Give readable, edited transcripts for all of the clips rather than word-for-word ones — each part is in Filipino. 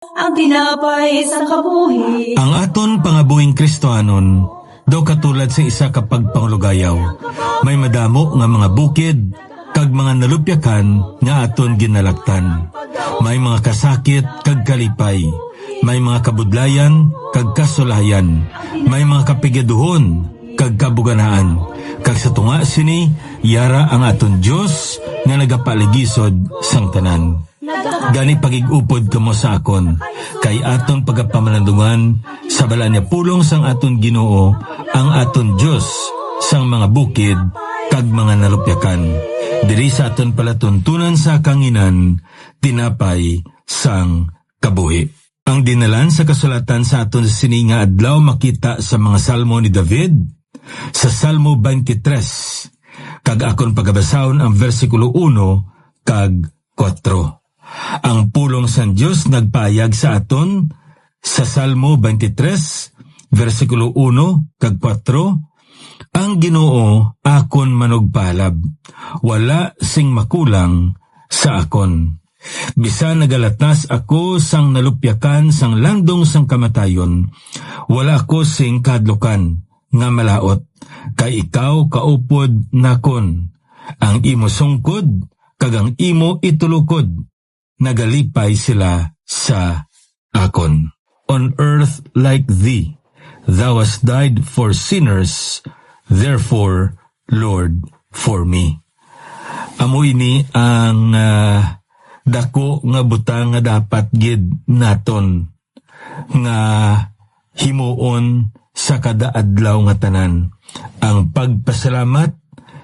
ang tinapay sa kabuhi. Ang aton pangabuhing Kristohanon, daw katulad sa isa kapag panglugayaw, may madamo nga mga bukid, kag mga nalupyakan nga aton ginalaktan. May mga kasakit kag kalipay, may mga kabudlayan kag kasulayan, may mga kapigaduhon kag kabuganaan. Kag sa tunga sini, yara ang aton Diyos nga nagapaligisod sang tanan. Gani pagigupod kamo sa akon, kay aton pagapamalandungan, sa bala niya pulong sang aton Ginoo, ang aton Diyos sang mga bukid kag mga nalupyakan. Diri sa aton palatuntunan sa kanginan, tinapay sang kabuhi. Ang dinalan sa kasulatan sa aton sini nga adlaw makita sa mga salmo ni David, sa Salmo 23, kag akon pagabasahon ang versikulo 1 kag 4. Ang pulong sang Dios nagpayag sa aton sa Salmo 23, versikulo 1 kag 4, ang Ginoo akon manugpalab, wala sing makulang sa akon. Bisan nagalatas ako sang nalupyakan sang landong sang kamatayon, wala ko sing kadlukan nga malaot, kay ikaw kaupod nakon, ang imo sungkod kag ang imo itulukod, nagalipay sila sa akon. On earth like thee, thou hast died for sinners, therefore, Lord, for me. Amo ini ang dako nga butang nga dapat gid naton nga himuon sa kada adlaw nga tanan, ang pagpasalamat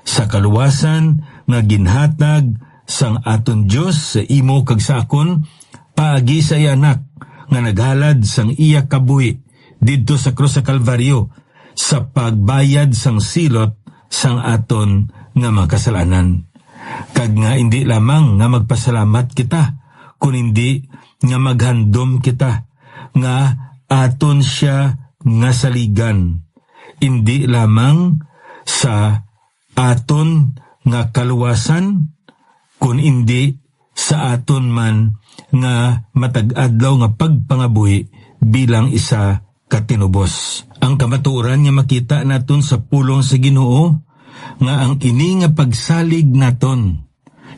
sa kaluwasan nga ginhatag sang aton Dios sa imo kag sa akon, paagi sa iya anak nga naghalad sang iya kabuhi didto sa krus sa Kalbaryo, sa pagbayad sang silot sang aton nga mga kasalanan. Kag nga hindi lamang nga magpasalamat kita, kun hindi nga maghandom kita nga aton siya nga saligan, hindi lamang sa aton nga kaluwasan, kun hindi sa aton man nga matag-adlaw nga pagpangabuhi bilang isa katinubos. Ang kamatuoran nga makita naton sa pulong sa Ginoo, nga ang ini nga pagsalig naton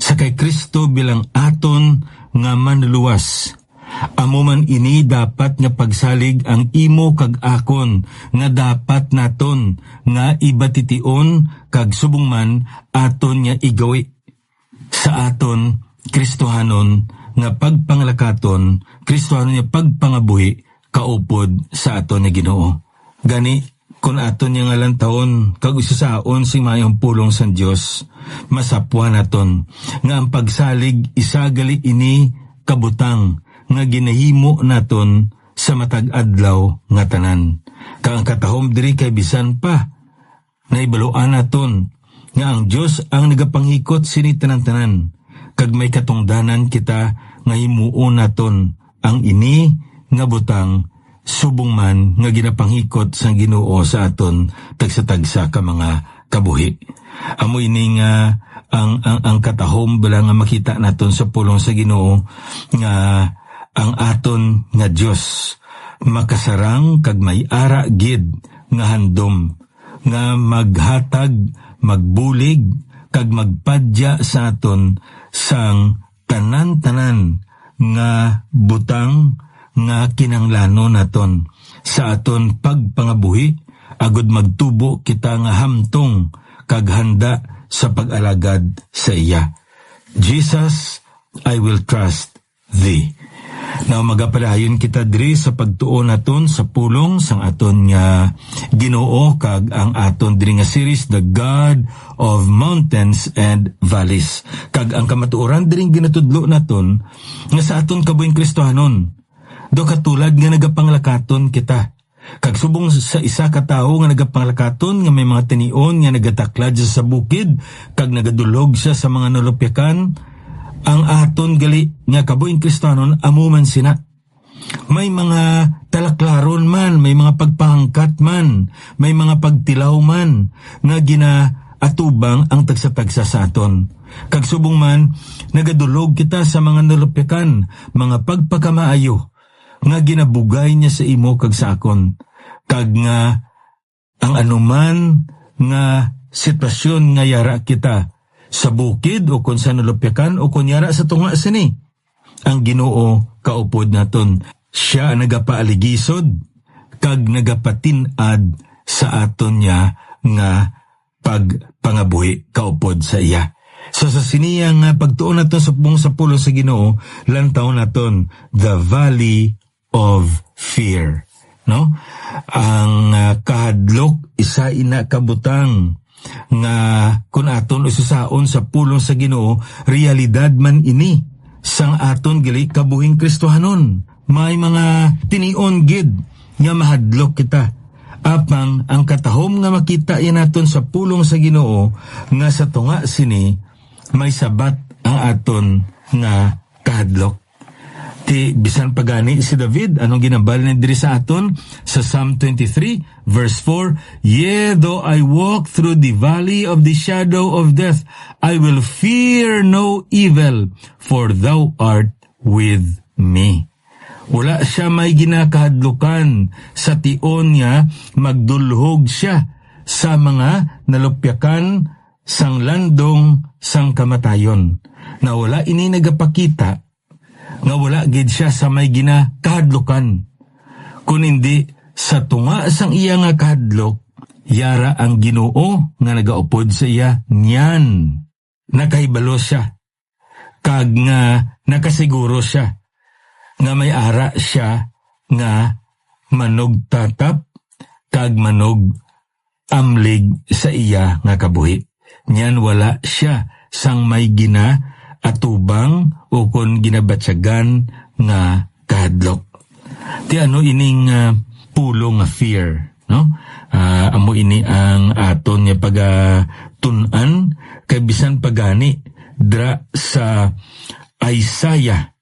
sa kay Kristo bilang aton nga manluwas. Amo man ini dapat nga pagsalig ang imo kag akon, nga dapat naton nga ibatitiun kag subong man aton nga igawi sa aton Kristohanon nga pagpanglakaton, Kristohanon nga pagpangabuhi kaupod sa aton nga Ginoo. Gani kun aton nga lantawon kag usasaon sing mayong pulong sang Dios, masapwa naton nga ang pagsalig isagali ini kabutang nga ginahimo naton sa matag adlaw nga tanan. Kang katahom diri kay bisan pa naibaluan naton nga ang Dios ang nagapanghikot sini tanan-tanan, kag may katungdanan kita nga himuon naton ang ini nga butang, subong man nga ginapanghikot sang Ginoo sa aton tagsa-tagsa ka mga kabuhi. Amo ini nga ang katahom bala nga makita naton sa pulong sa Ginoo nga ang aton nga Dios makasarang kag may ara gid nga handom nga maghatag, magbulig kag magpadya sa aton sang tanan-tanan nga butang nga kinanglano naton sa aton pagpangabuhi, agud magtubo kita nga hamtong kag handa sa pag-alagad sa iya. Jesus, I will trust thee. Now magapadayon kita diri sa pagtuon naton sa pulong sang aton nga Ginoo kag ang aton diri nga series, The God of Mountains and Valleys. Kag ang kamatuoran diri ginatudlo naton nga sa aton kabuhing Kristohanon, do katulad nga nagapanglakaton kita. Kag subong sa isa ka tawo nga nagapanglakaton nga may mga tinion nga nagataklad sa bukid kag nagadulog siya sa mga nalupyakan, ang aton gali nga kabuhing Kristohanon amo man sina. May mga talaklaron man, may mga pagpahangkat man, may mga pagtilaw man nga ginaatubang ang tagsa-tagsa sa aton. Kag subong man nagadulog kita sa mga nalupyakan, mga pagpakamaayo, nga ginabugay niya sa imo kag sa akon. Kag nga ang anuman nga sitwasyon nga yara kita sa bukid o kung sa nalupyakan o kung yara sa tunga sini, ang Ginoo kaupod naton. Siya ang nagapaaligisod kag nagapatinad sa aton niya nga pagpangabuhi kaupod sa iya. So sa siniyang pagtuon naton sa pulong sa Ginoo, lantaw naton the valley of fear. No? Ang kahadlok isa ina kabutang nga kun aton ususaon sa pulong sa Ginoo, realidad man ini sang aton gali kabuhing Kristohanon. May mga tinion gid nga mahadlok kita. Apang ang katahom nga makita yan naton sa pulong sa Ginoo nga sa tunga sini may sabat ang aton nga kahadlok. Ti bisan pagani si David, anong ginambal na diri sa aton sa Psalm 23 verse 4, Yea, though I walk through the valley of the shadow of death, I will fear no evil, for thou art with me. Wala siya may ginakahadlukan sa tion niya, magdulhog siya sa mga nalupyakan sang landong sang kamatayon. Na wala ini nagapakita nga wala gid siya sa may ginakahadlukan. Kung hindi sa tunga sang iya nga kahadlok, yara ang Ginoo nga nagaupod sa iya niyan. Nakahibalo siya, kag nga nakasiguro siya, nga may ara siya nga manog tatap, kag manog amlig sa iya nga kabuhi. Niyan wala siya sang may atubang o kon ginabatsagan nga kahadlok. Ti ano ining pulong nga fear, no? Amo ini ang aton nga pagatunan kay bisan pagani dra sa Isaiah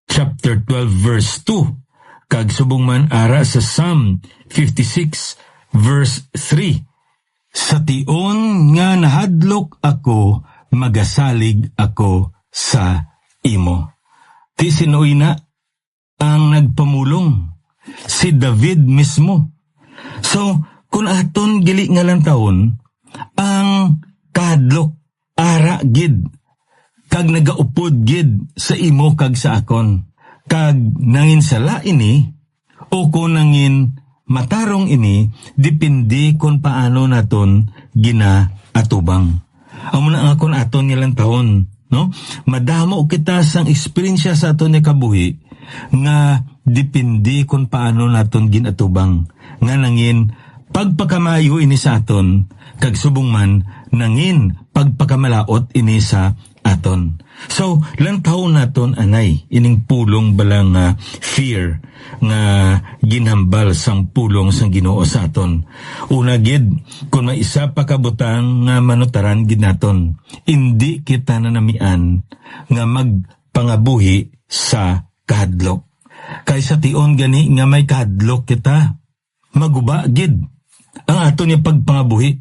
chapter 12 verse 2 kag subong man ara sa Psalm 56 verse 3. Sa tion nga nahadlok ako, magasalig ako sa imo. Ti sinuoy na ang nagpamulong, si David mismo. So, kung aton gili nga lang taon, ang kahadlok, ara gid, kag nagaupod gid sa imo kag sa akon. Kag nangin sala ini, o kung nangin matarong ini, depende kung paano naton ginaatubang. Amo na ang akon aton nilang taon, no? Madamo kita sang eksperyensya sa aton nga kabuhi nga depende kung paano naton ginatubang. Nga nangin pagpakamayo ini sa aton, kag subong man nangin pagpakamalaot ini sa aton. So, lantaw naton anay ining pulong balang fear nga ginhambal sang pulong sang Ginoo sa aton. Una gid, kung may isa pa kabutang nga manutaran gid naton, hindi kita nanamian nga magpangabuhi sa kahadlok. Kaysa tion gani nga may kahadlok kita, maguba gid ang aton nga pagpangabuhi.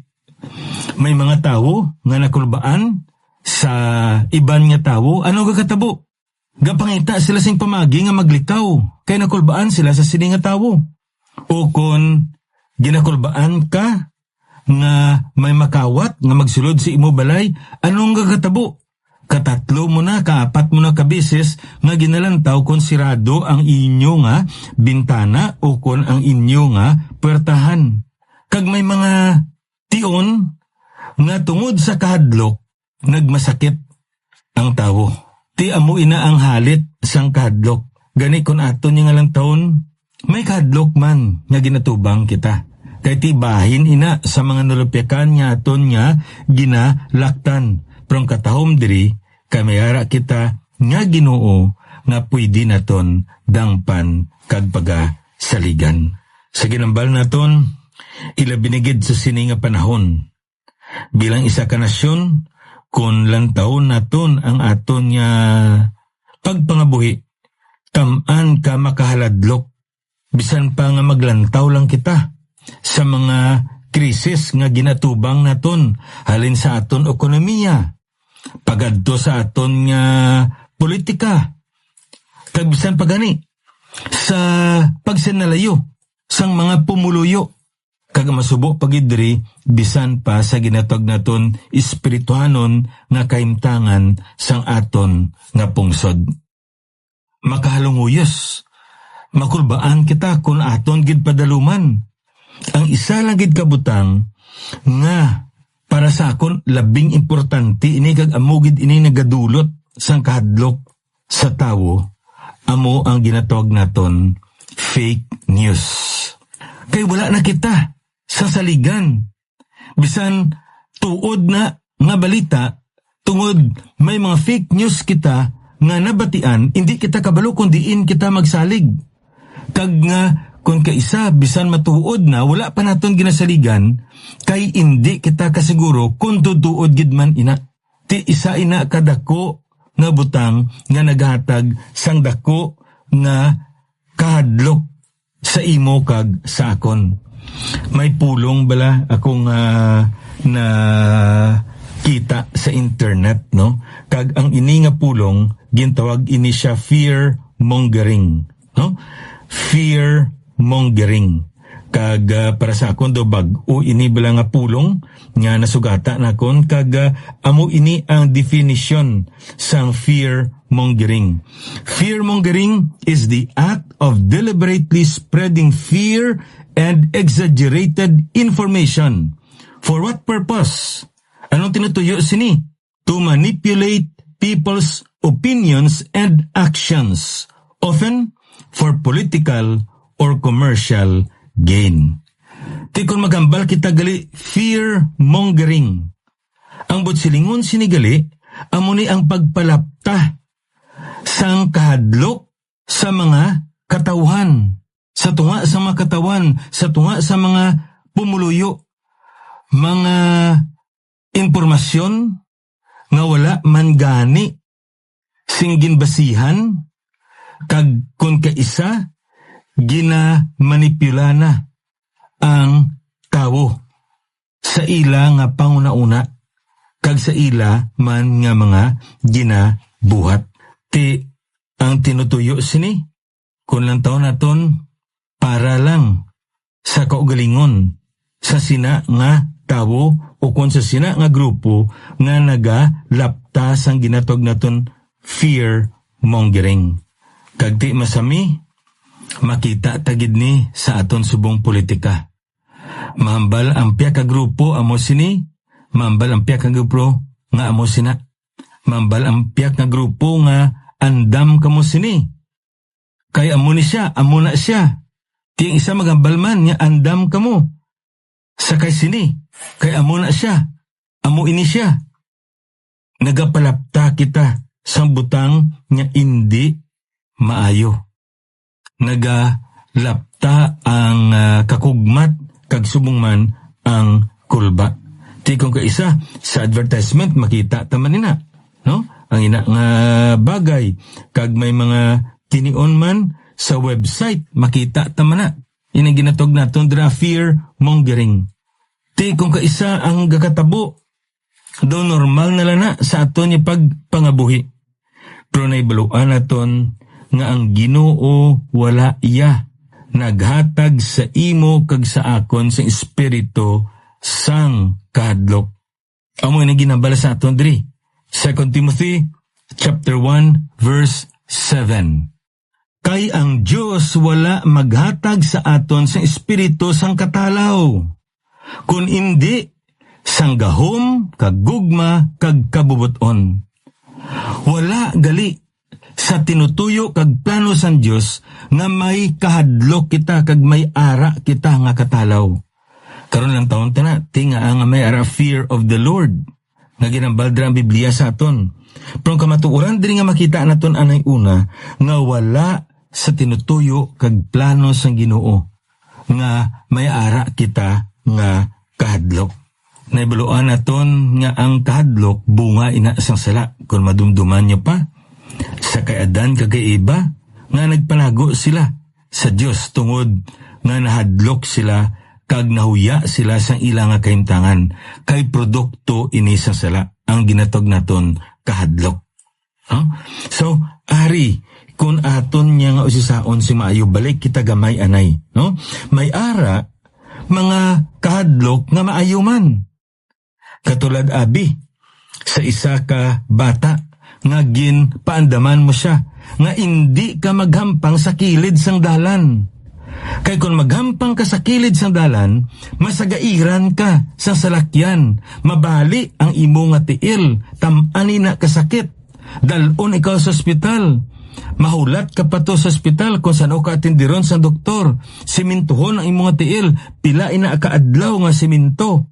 May mga tawo nga nakulbaan sa iban nga tawo, ano gakatabo? Gapangita sila sing pamagi nga maglikaw, kay nakulbaan sila sa sini nga tawo. O kon ginakulbaan ka nga may makawat nga magsulod si imo balay, anong gakatabo? Katatlo mo na, kaapat mo na kabises nga ginalantaw kon sirado ang inyo nga bintana o kon ang inyo nga puwertahan. Kag may mga tion nga tungod sa kahadlok, nagmasakit ang tawo. Ti amo ina ang halit sang kahadlok. Gani kon aton nga lang taon, may kahadlok man nga ginatubang kita. Kay ti bahin ina sa mga nalupyakan nga aton nga ginalaktan. Pero ang katahom diri, kamayara kita nga Ginoo nga pwede naton dangpan kag pagasaligan. Sa ginambal naton, ilabinigid sa sini nga panahon. Bilang isa ka nasyon, kung lantaw naton ang aton nga pagpangabuhi, tamaan ka makahaladlok, bisan pa nga maglantaw lang kita sa mga krisis nga ginatubang naton, halin sa aton ekonomiya, pagadto sa aton nga politika, kag bisan pa gani, sa pagsinalayo sang mga pumuluyo kag masubo pagidri bisan pa sa ginatog naton espirituhanon nga kaimtangan sang aton nga pungsod. Makahalunguyos, makulbaan kita kung aton gid padaluman. Ang isa lang gid kabutang nga para sa akon labing importante ini kag amugid ini nagadulot sang kahadlok sa tawo, amo ang ginatawag naton fake news. Kay wala na kita sa saligan. Bisan tuod na nga balita, tungod may mga fake news kita nga nabatian, hindi kita kabalo kung diin kita magsalig. Kag nga kung kaisa bisan matuod na, wala pa naton ginasaligan, kay hindi kita kasiguro kung tutuod gid man ina. Ti isa ina kadako nga butang nga naghatag sang dako nga kahadlok sa imo kag sa akon. May pulong bala akong na kita sa internet, no? Kag ang ini nga pulong gintawag ini siya fear mongering, no? Fear mongering. Kag para sa akon do bag-o ini bala nga pulong nga nasugata nakon kag amo ini ang definition sang fear mongering. Fear mongering is the act of deliberately spreading fear and exaggerated information. For what purpose? Anong tinutuyo sini? To manipulate people's opinions and actions, often for political or commercial gain. Ti kung magambal kita gali fear mongering. Ang butsilingon sinigali, amo ni ang pagpalapta sang kahadlok sa mga katawhan. Sa tunga sa mga katawan, sa tunga sa mga pumuluyo, mga impormasyon nga wala man gani singgin basihan, kag kun kaisa ginamanipula na ang tawo sa ila nga panguna-una kag sa ila man nga mga ginabuhat. Ti ang tinutuyo sini kun lang taon naton para lang sa kaugalingon sa sina nga tawo o kung sa sina nga grupo nga nagalapta sang ginatog naton fear mongering. Kag di masami makita tagid ni sa aton subong politika. Mahambal ang piya ka grupo amo sini, mahambal ang piya ka grupo nga amo sina. Mahambal ang piya ka grupo nga andam kamo sini. Kay amo ni siya, amo na siya. Tiyang isa magambal man nga andam kamo. Sakay sini, kay amo na siya, amo ini siya. Nagapalapta kita sa butang nga hindi maayo. Nagalapta ang kakugmat kag subungman ang kulba. Ti kung kaisa sa advertisement makita taman nina, no? Ang ina nga bagay kag may mga tinion man sa website makita taman na. Ini ginatog naton dra fear mongering. Ti kung kaisa ang gakatabo do normal na lana sa aton yung pagpangabuhi. Pero naibaluan naton nga ang Ginoo wala iya naghatag sa imo kag sa akon sa espiritu sang kahadlok. Amo ni ginabala sa aton diri. 2 Timothy chapter 1 verse 7. Kay ang Diyos wala maghatag sa aton sa espiritu sang katalaw, kun hindi sang gahom, kag gugma, kag kabubuton. Wala gali sa tinutuyo kag plano sang Diyos nga may kahadlok kita kag may ara kita nga katalaw. Karon lang taon na, tinga nga may ara fear of the Lord. Nga ginambaldra ang Biblia sa aton. Pero kamatuoran din nga makita naton anay una nga wala sa tinutuyo kag plano sang Ginoo nga may ara kita nga kahadlok. Naibaluan naton nga ang kahadlok bunga ina sang sala kung madumduman niyo pa sa kay Adan kagay Eva nga nagpalago sila sa Dios tungod nga nahadlok sila kag nahuya sila sang ilang nga kaimtangan kay produkto ini sang sala ang ginatog naton kahadlok. So, ari, kung aton niya nga usisaon si maayo balik kita gamay anay, no? May ara mga kahadlok nga maayo man. Katulad abi sa isa ka bata nga paandaman mo siya nga hindi ka maghampang sa kilid sang dalan. Kay kung maghampang ka sa kilid sang dalan, masagairan ka sa salakyan, mabali ang imo nga tiil, tamani na kasakit, dalon ikaw sa ospital. Mahulat ka pa to sa ospital kung saan ka atindiron sa doktor. Simintuhon ang imong tiil, pila ina kaadlaw nga siminto.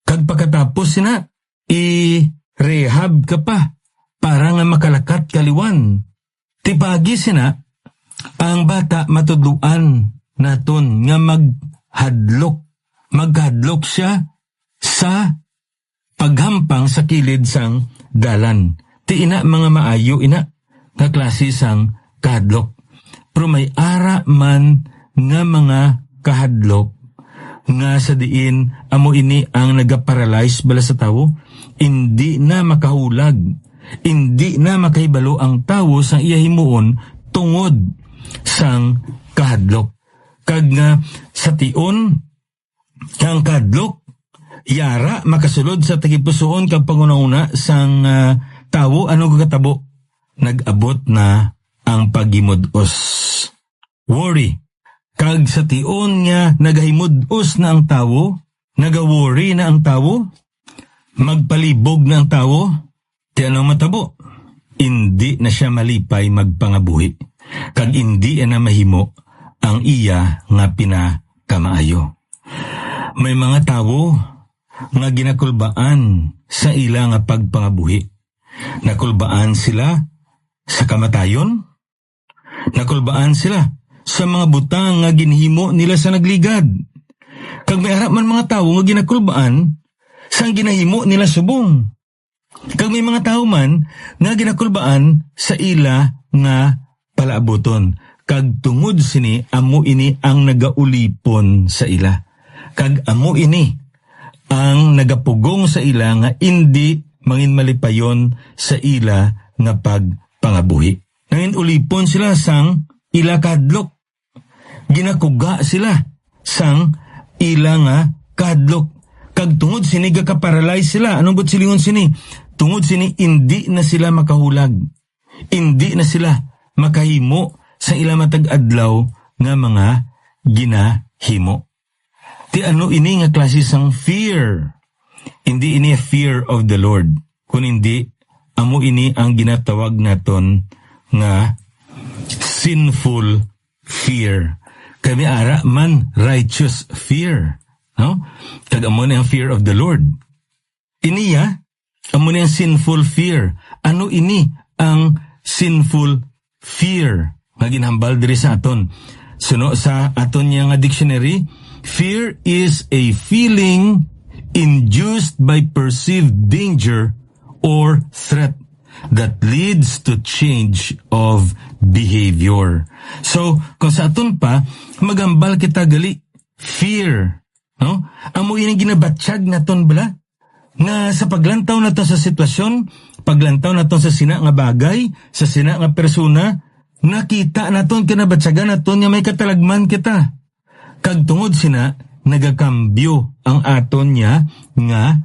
Kag pagkatapos sina, i-rehab ka pa para nga makalakat kaliwan. Tipagi sina, ang bata matudluan naton nga maghadlok siya sa paghampang sa kilid sang dalan. Ti ina mga maayo ina nga klase sang kahadlok. Pero may ara man nga mga kahadlok nga sa diin amo ini ang nagaparalyze bala sa tawo, hindi na makahulag, hindi na makahibalo ang tawo sang iya himuon tungod sang kahadlok. Kag nga sa tion ang kahadlok yara makasulod sa tagipusoon kag pangunahuna sang tawo ano katabo, nag-abot na ang paghimudos. Worry. Kag sa tion nga nagahimudos na ang tawo, nagaworry na ang tawo, magpalibog na ang tawo, ti anong matabo? Hindi na siya malipay magpangabuhi. Kag hindi na mahimo ang iya nga pinakamaayo. May mga tawo nga ginakulbaan sa ila nga pagpangabuhi. Nakulbaan sila sa kamatayon, nakulbaan sila sa mga butang nga ginhimo nila sa nagligad. Kag may harap man mga tawo nga ginakulbaan sa ginahimo nila subong. Kag may mga tawo man nga ginakulbaan sa ila nga palaabuton. Kag tungod sini amo ini ang nagaulipon sa ila. Kag amo ini ang nagapugong sa ila nga hindi mangin malipayon sa ila nga pagpangabuhi. Nangin ulipon sila sang ila kahadlok. Ginakuga sila sang ila nga kahadlok. Kag tungod sini gaka-paralyze sila. Anong but silingon sini? Tungod sini hindi na sila makahulag. Hindi na sila makahimo sa ila matag adlaw nga mga ginahimo. Ti ano ini nga klase sang fear? Hindi ini fear of the Lord. Kung hindi, amo ini ang ginatawag naton nga sinful fear. Kami ara man righteous fear. No? Kag amo na ang fear of the Lord. Iniya, amo na ang sinful fear. Ano ini ang sinful fear? Nga ginhambal diri sa aton. Suno sa aton niya nga dictionary, fear is a feeling induced by perceived danger or threat that leads to change of behavior. So, kung sa aton pa, magambal kita gali, fear. No? Amo ini ginabatsyag naton bala? Nga sa paglantaw naton sa sitwasyon, paglantaw naton sa sina nga bagay, sa sina nga persona, nakita naton kinabatsagan naton nga may katalagman kita. Kag tungod sina, nagakambyo ang aton niya nga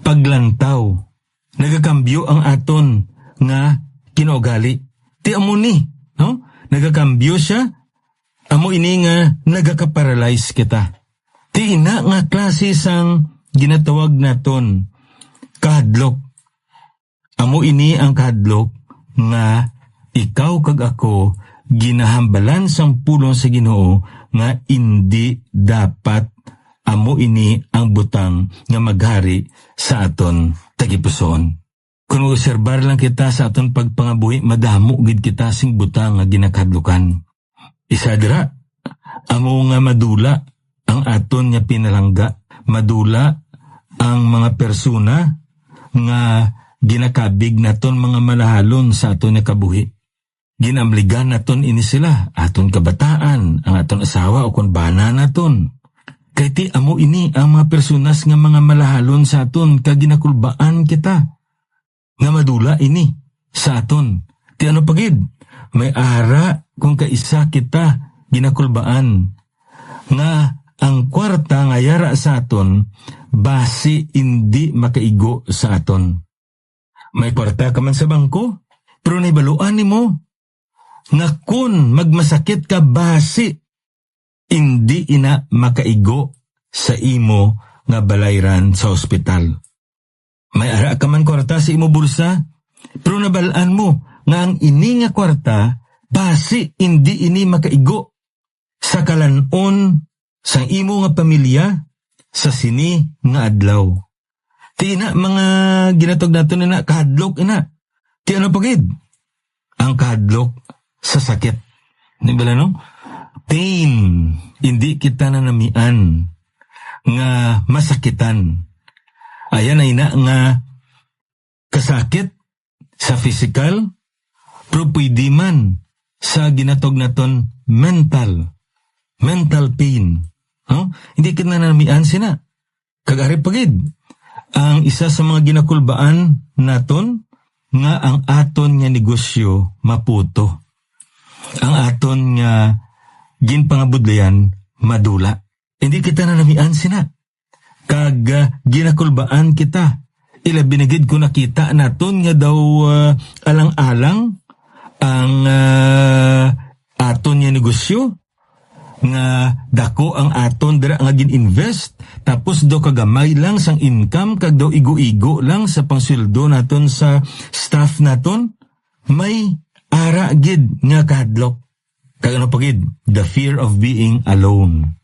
paglantaw. Nagakambyo ang aton nga kinaugali. Ti amo ni, no? Nagakambyo siya, amo ini nga nagaka-paralyze kita. Ti ina nga klase sang ginatawag naton kahadlok. Amo ini ang kahadlok nga ikaw kag ako ginahambalan sang pulong sa Ginoo nga hindi dapat amo ini ang butang nga maghari sa aton tagipuson. Kung obserbar lang kita sa aton pagpangabuhi, madamo gid kita sing butang nga ginakadlukan. Isa dira, amo nga madula ang aton nga pinalangga, madula ang mga persona nga ginakabig naton mga malahalon sa aton nga kabuhi. Ginamligan naton ini sila, aton kabataan, ang aton asawa o kun bana naton. Kay ti amo ini ang mga personas nga mga malahalon sa aton kag ginakulbaan kita. Nga madula ini sa aton. Ti ano pagid? May ara kung kaisa kita ginakulbaan nga ang kwarta nga yara sa aton base hindi makaigo sa aton. May kwarta ka man sa bangko, pero naibaluan nimo nga kun magmasakit ka base hindi ina makaigo sa imo nga balayran sa ospital. May ara ka man kwarta sa imo bulsa, pero nabalaan mo nga ang ini nga kwarta base hindi ini makaigo sa kalanon sang imo nga pamilya sa sini nga adlaw. Ti ina mga ginatog naton ina kahadlok ina. Ti ano pagid? Ang kahadlok sa sakit. Di ba no? Pain. Hindi kita nanamian nga masakitan. Ayan ay na nga kasakit sa physical, pero pwede man sa ginatog naton mental pain. Hindi kita nanamian sina. Kagari pagid. Ang isa sa mga ginakulbaan naton nga ang aton nga negosyo maputo. Ang aton nga ginpangabudlayan madula. Hindi kita nanamian sina. Kag ginakulbaan kita. Ila binigid ko nakita naton nga daw alang-alang ang aton nga negosyo nga dako ang aton dira nga gin-invest tapos do kagamay lang sang income kag daw igo-igo lang sa pangsweldo naton sa staff naton may ara gid nga kahadlok kag ano pagid the fear of being alone.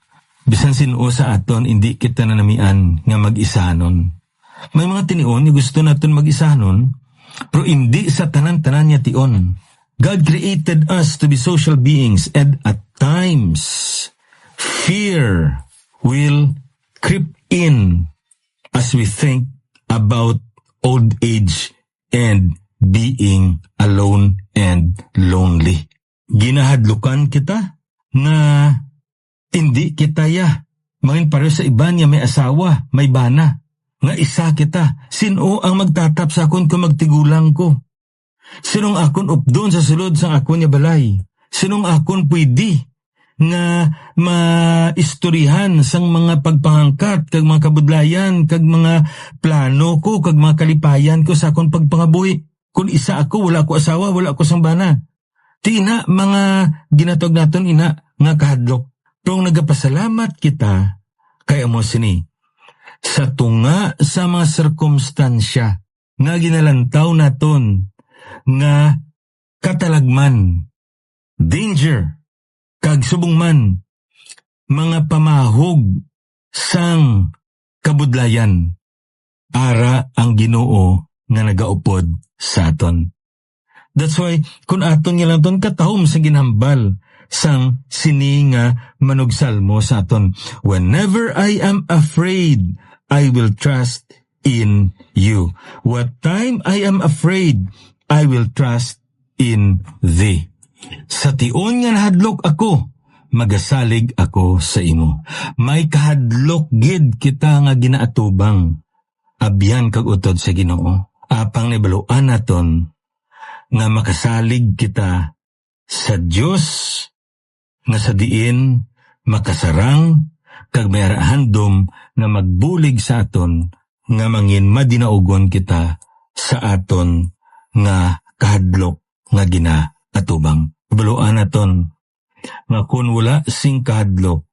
Bisan sino sa aton hindi kita nanamian nga mag-isanon. May mga tinion nga gusto naton mag-isanon pero hindi sa tanan-tanan niya tion. God created us to be social beings and at times, fear will creep in as we think about old age and being alone and lonely. Ginahadlukan kita nga hindi kita ya. Mangin pareho sa iba niya may asawa, may bana. Nga isa kita. Sino ang magtatap sa akon kung magtigulang ko? Sinong akon updon sa sulod sang akon niya balay? Sinong akon pwede nga maistoryahan sang mga pagpangangkat, kag mga kabudlayan, kag mga plano ko, kag mga kalipayan ko sa akon pagpangabuhi? Kung isa ako, wala ko asawa, wala ko sang bana. Ti ina, mga ginatog naton ina, nga kahadlok. Pero nagapasalamat kita, kaya mo sini, sa tunga sa mga sirkumstansya, nga ginalantaw naton, nga katalagman, danger, kag subong man, mga pamahog sang kabudlayan, ara ang Ginoo nga nagaupod sa aton. That's why, kung aton nga lang ton katahom sa ginhambal, sang sini nga manugsalmo sa aton, whenever I am afraid, I will trust in you. What time I am afraid, I will trust in thee. Sa tion nga nahadlok ako, magasalig ako sa imo. May kahadlok gid kita nga ginaatubang. Abyan kag utod sa Ginoo. Apang nibaluan naton nga makasalig kita sa Dios nga sa diin makasarang kag may handom nga magbulig sa aton nga mangin madinaugon kita sa aton nga kahadlok nga ginaatubang. Baluan naton nga kun wala sing kahadlok,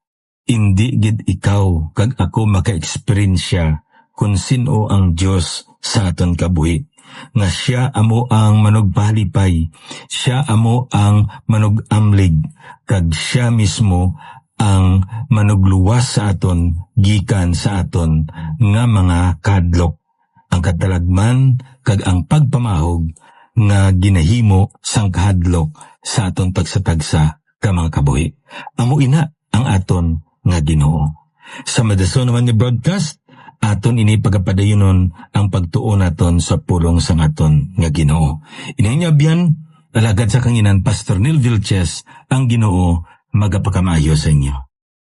hindi gid ikaw kag ako maka-eksperyensya kung sino ang Dios sa aton kabuhi. Nga siya amo ang manugpalipay, siya amo ang manugamlig, kag siya mismo ang manugluwas sa aton gikan sa aton nga mga kadlok. Ang katalagman kag ang pagpamahog nga ginahimo sang kahadlok sa aton pagsatagsa ka mga kabuhi. Amo ina ang aton nga Ginoo. Sa madason naman ni broadcast, aton ini pagapadayonon ang pagtuon naton sa pulong sang aton nga Ginoo. Inanyabyan, alagad sa kanginan Pastor Neil Vilches, ang Ginoo magapakamayo sa inyo.